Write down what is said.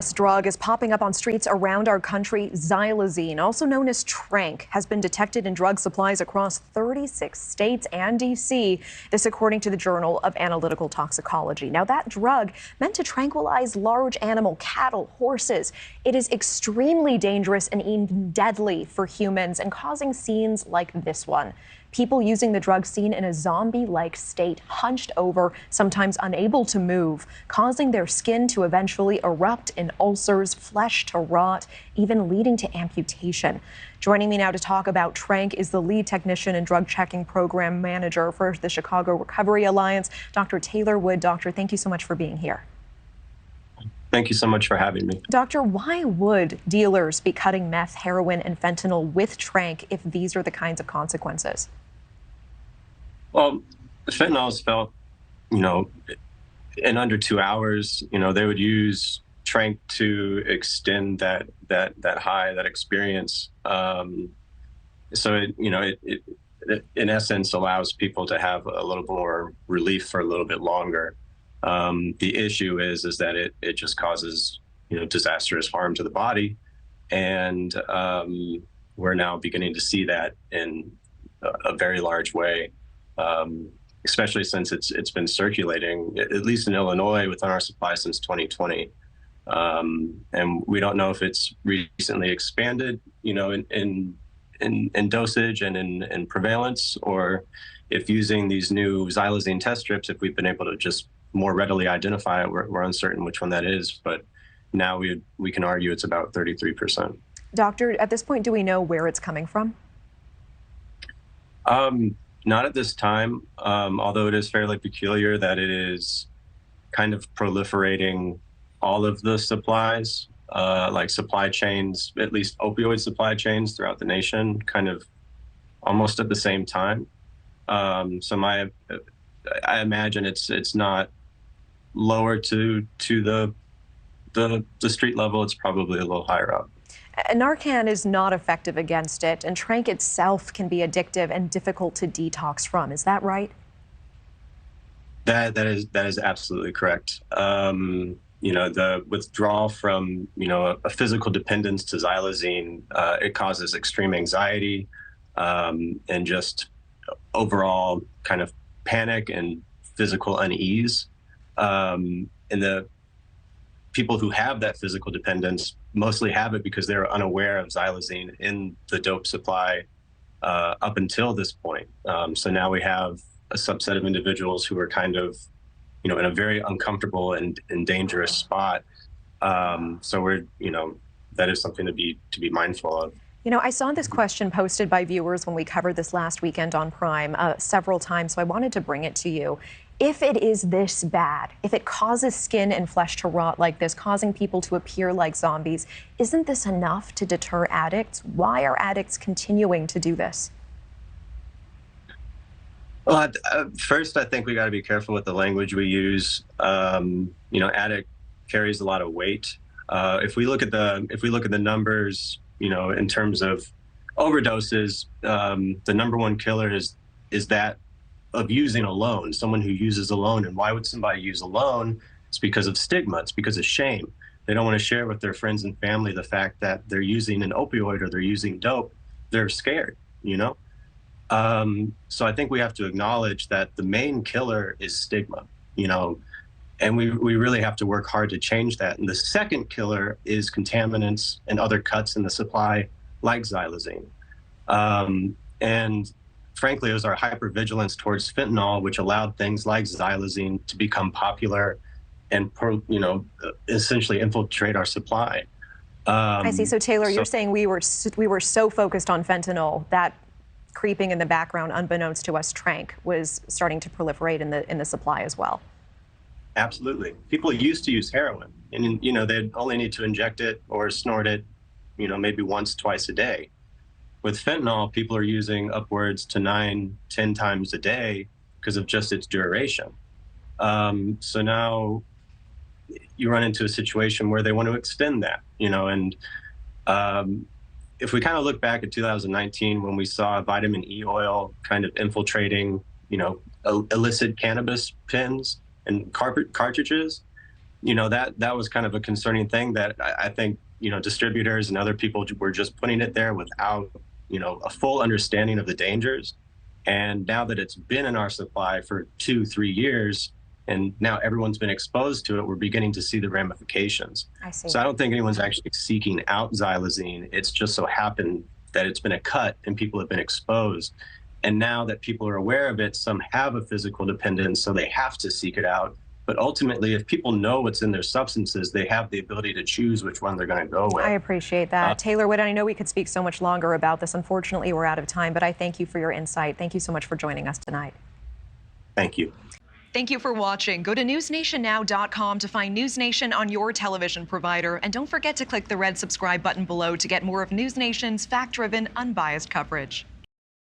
This drug is popping up on streets around our country. Xylazine, also known as tranq, has been detected in drug supplies across 36 states and D.C. This according to the Journal of Analytical Toxicology. Now, that drug meant to tranquilize large animal, cattle, horses. It is extremely dangerous and even deadly for humans and causing scenes like this one. People using the drug seen in a zombie-like state, hunched over, sometimes unable to move, causing their skin to eventually erupt in ulcers, flesh to rot, even leading to amputation. Joining me now to talk about tranq is the lead technician and drug checking program manager for the Chicago Recovery Alliance, Dr. Taylor Wood. Doctor, thank you so much for being here. Thank you so much for having me. Doctor, why would dealers be cutting meth, heroin, and fentanyl with tranq if these are the kinds of consequences? Well, fentanyl is felt, in under 2 hours. They would use tranq to extend that high, that experience. So it in essence allows people to have a little more relief for a little bit longer. The issue is that it just causes disastrous harm to the body, and we're now beginning to see that in a very large way, especially since it's been circulating, at least in Illinois, within our supply since 2020, and we don't know if it's recently expanded, in dosage and in prevalence, or if using these new Xylazine test strips, if we've been able to just more readily identify it. We're uncertain which one that is, but now we can argue it's about 33%. Doctor, at this point, do we know where it's coming from? Not at this time, although it is fairly peculiar that it is kind of proliferating all of the supplies, like supply chains, at least opioid supply chains throughout the nation, kind of almost at the same time. So I imagine it's not lower to the street level. It's probably a little higher up. Narcan is not effective against it, and tranq itself can be addictive and difficult to detox from. Is that right? That is absolutely correct. The withdrawal from a physical dependence to xylazine, it causes extreme anxiety, and just overall kind of panic and physical unease. And the people who have that physical dependence mostly have it because they're unaware of xylazine in the dope supply up until this point. So now we have a subset of individuals who are kind of, in a very uncomfortable and dangerous spot. So that is something to be mindful of. I saw this question posted by viewers when we covered this last weekend on Prime several times, so I wanted to bring it to you. If it is this bad, if it causes skin and flesh to rot like this, causing people to appear like zombies, isn't this enough to deter addicts? Why are addicts continuing to do this? Well, first, I think we got to be careful with the language we use. Addict carries a lot of weight. If we look at the numbers, in terms of overdoses, the number one killer is that of using alone, someone who uses alone. And why would somebody use alone? It's because of stigma. It's because of shame. They don't want to share with their friends and family the fact that they're using an opioid or they're using dope. They're scared, So I think we have to acknowledge that the main killer is stigma, and we really have to work hard to change that. And the second killer is contaminants and other cuts in the supply, like xylazine. And frankly, it was our hypervigilance towards fentanyl, which allowed things like xylazine to become popular and, essentially infiltrate our supply. I see. So Taylor, you're saying we were so focused on fentanyl that creeping in the background, unbeknownst to us, tranq was starting to proliferate in the supply as well. Absolutely. People used to use heroin, and they'd only need to inject it or snort it, maybe once, twice a day. With fentanyl, people are using upwards to 9-10 times a day because of just its duration. So now you run into a situation where they want to extend that, and if we kind of look back at 2019, when we saw vitamin E oil kind of infiltrating, illicit cannabis pens and cartridges, that was kind of a concerning thing that I think, distributors and other people were just putting it there without, a full understanding of the dangers. And now that it's been in our supply for 2-3 years, and now everyone's been exposed to it, we're beginning to see the ramifications. I see. So I don't think anyone's actually seeking out xylazine. It's just so happened that it's been a cut and people have been exposed. And now that people are aware of it, some have a physical dependence, so they have to seek it out. But ultimately, if people know what's in their substances, they have the ability to choose which one they're going to go with. I appreciate that. Taylor Witt, I know we could speak so much longer about this. Unfortunately, we're out of time, but I thank you for your insight. Thank you so much for joining us tonight. Thank you. Thank you for watching. Go to newsnationnow.com to find News Nation on your television provider. And don't forget to click the red subscribe button below to get more of News Nation's fact-driven, unbiased coverage.